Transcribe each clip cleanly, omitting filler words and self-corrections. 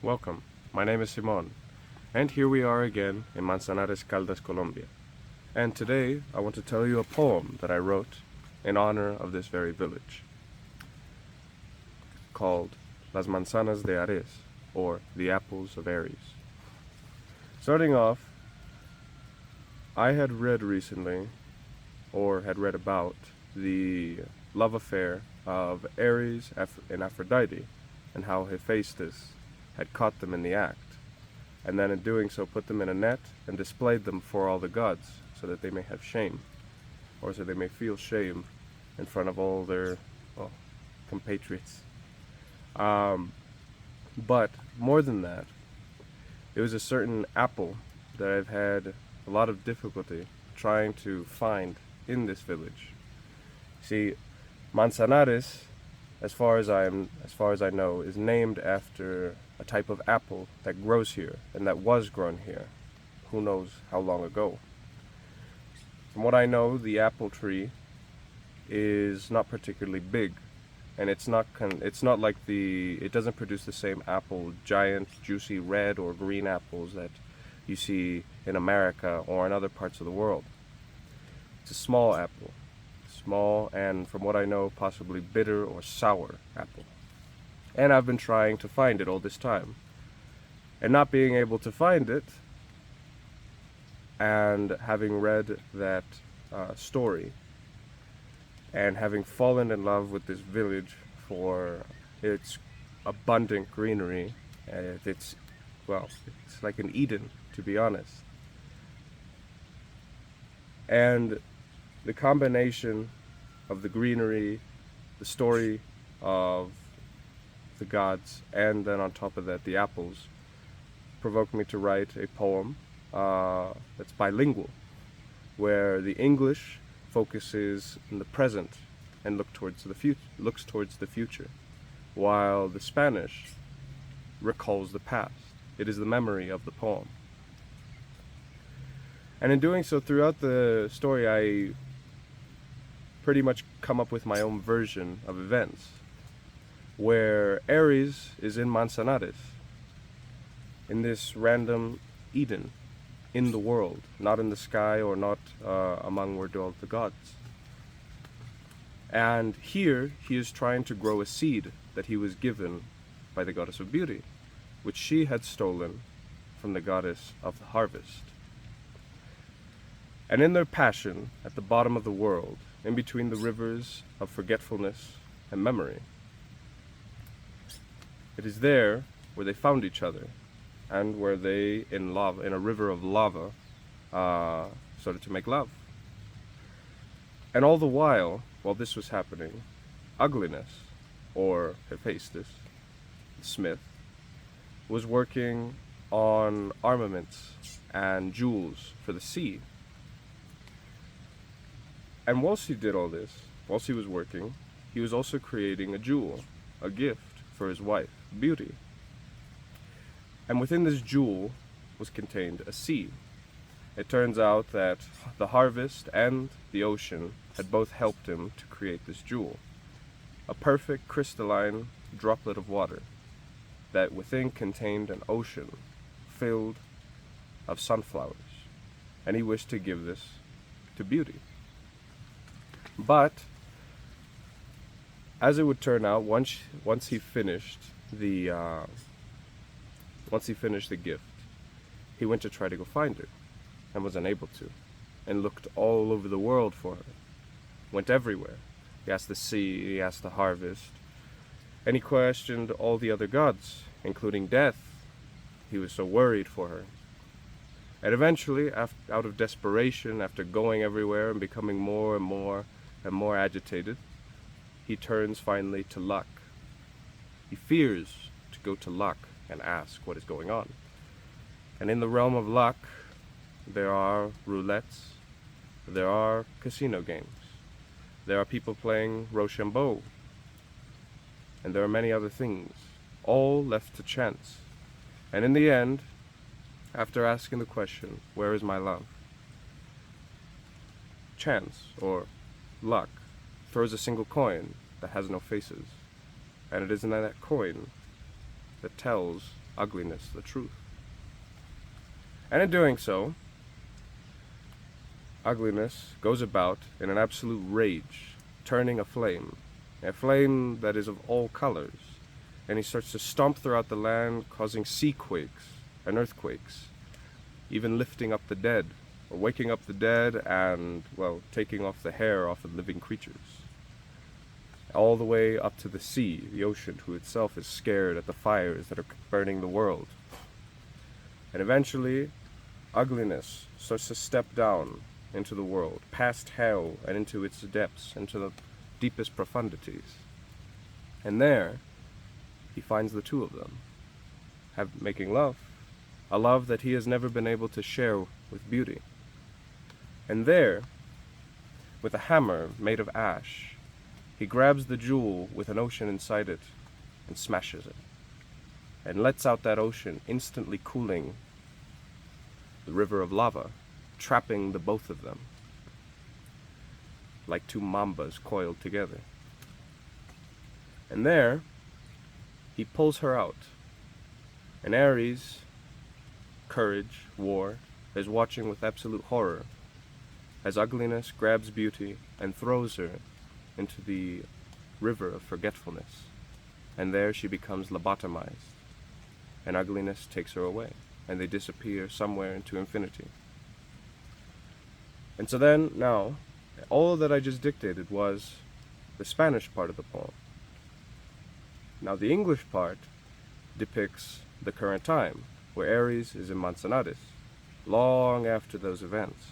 Welcome. My name is Simon, and here we are again in Manzanares, Caldas, Colombia. And today I want to tell you a poem that I wrote in honor of this very village, called Las Manzanas de Ares, or The Apples of Ares. Starting off, I had read recently, or had read about, the love affair of Ares and Aphrodite, and how Hephaestus had caught them in the act, and then in doing so put them in a net and displayed them before all the gods, so that they may have shame, or so they may feel shame in front of all their compatriots. But more than that, it was a certain apple that I've had a lot of difficulty trying to find in this village. See, Manzanares, as far as I know, is named after a type of apple that grows here and that was grown here, who knows how long ago. From what I know, the apple tree is not particularly big, and it doesn't produce the same apple, giant, juicy red or green apples that you see in America or in other parts of the world. It's a small apple, small, and from what I know, possibly bitter or sour apple. And I've been trying to find it all this time, and not being able to find it, and having read that story, and having fallen in love with this village for its abundant greenery, and it's like an Eden, to be honest. And the combination of the greenery, the story of the gods, and then on top of that the apples, provoked me to write a poem that's bilingual, where the English focuses in the present and looks towards the future, while the Spanish recalls the past. It is the memory of the poem. And in doing so, throughout the story, I pretty much come up with my own version of events, where Ares is in Manzanares, in this random Eden in the world, not in the sky or not among where dwell the gods. And here he is trying to grow a seed that he was given by the goddess of beauty, which she had stolen from the goddess of the harvest. And in their passion, at the bottom of the world, in between the rivers of forgetfulness and memory, it is there where they found each other, and where they, in a river of lava, started to make love. And all the while this was happening, Ugliness, or Hephaestus, the smith, was working on armaments and jewels for the sea. And whilst he did all this, whilst he was working, he was also creating a jewel, a gift for his wife, Beauty. And within this jewel was contained a sea. It turns out that the harvest and the ocean had both helped him to create this jewel, a perfect crystalline droplet of water that within contained an ocean filled of sunflowers. And he wished to give this to Beauty. But as it would turn out, once he finished the gift, he went to try to go find her, and was unable to, and looked all over the world for her, went everywhere. He asked the sea, he asked the harvest, and he questioned all the other gods, including death. He was so worried for her. And eventually, out of desperation, after going everywhere and becoming more and more agitated, he turns finally to luck. He fears to go to luck and ask what is going on. And in the realm of luck, there are roulettes, there are casino games, there are people playing Rochambeau, and there are many other things, all left to chance. And in the end, after asking the question, where is my love? Chance, or luck, throws a single coin that has no faces, and it is in that coin that tells ugliness the truth. And in doing so, ugliness goes about in an absolute rage, turning a flame that is of all colors, and he starts to stomp throughout the land, causing sea quakes and earthquakes, even lifting up the dead, or waking up the dead and, well, taking off the hair off of living creatures. All the way up to the sea, the ocean, who itself is scared at the fires that are burning the world. And eventually, ugliness starts to step down into the world, past hell and into its depths, into the deepest profundities. And there, he finds the two of them, making love, a love that he has never been able to share with beauty. And there, with a hammer made of ash, he grabs the jewel with an ocean inside it and smashes it, and lets out that ocean, instantly cooling the river of lava, trapping the both of them like two mambas coiled together. And there, he pulls her out, and Ares, courage, war, is watching with absolute horror as ugliness grabs beauty and throws her into the river of forgetfulness, and there she becomes lobotomized, and ugliness takes her away, and they disappear somewhere into infinity. And so then, now, all that I just dictated was the Spanish part of the poem. Now the English part depicts the current time, where Ares is in Manzanares, long after those events.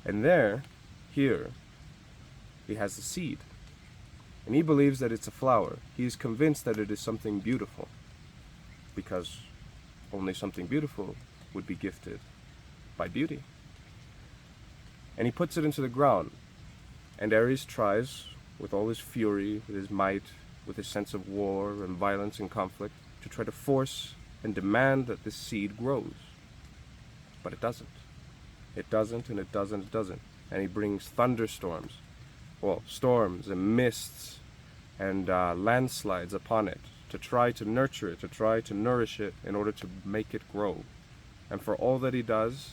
And there, here, he has the seed, and he believes that it's a flower. He is convinced that it is something beautiful, because only something beautiful would be gifted by beauty. And he puts it into the ground, and Ares tries, with all his fury, with his might, with his sense of war and violence and conflict, to try to force and demand that this seed grows. But it doesn't. It doesn't, and it doesn't, it doesn't. And he brings thunderstorms, well, storms and mists and landslides upon it to try to nurture it, to try to nourish it in order to make it grow. And for all that he does,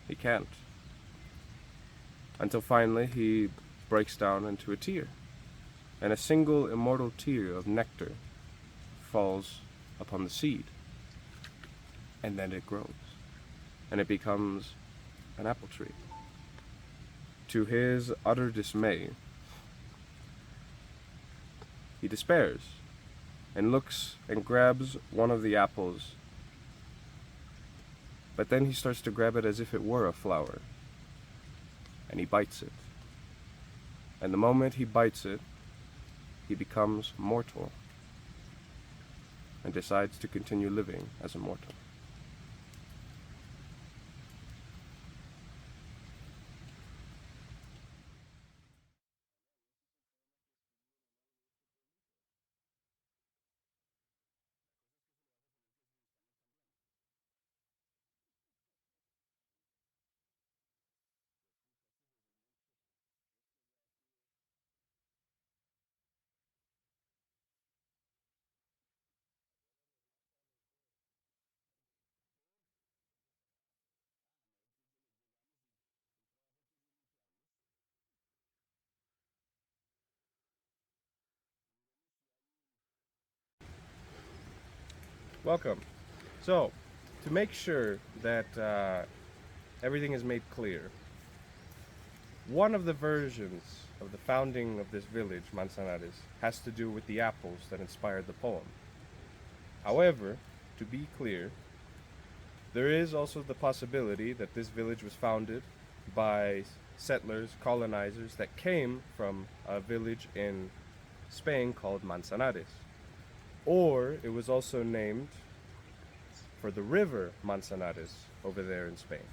he can't. Until finally he breaks down into a tear, and a single immortal tear of nectar falls upon the seed, and then it grows, and it becomes an apple tree. To his utter dismay, he despairs and looks and grabs one of the apples, but then he starts to grab it as if it were a flower, and he bites it. And the moment he bites it, he becomes mortal and decides to continue living as a mortal. Welcome. So, to make sure that everything is made clear, one of the versions of the founding of this village, Manzanares, has to do with the apples that inspired the poem. However, to be clear, there is also the possibility that this village was founded by settlers, colonizers that came from a village in Spain called Manzanares. Or it was also named for the river Manzanares over there in Spain.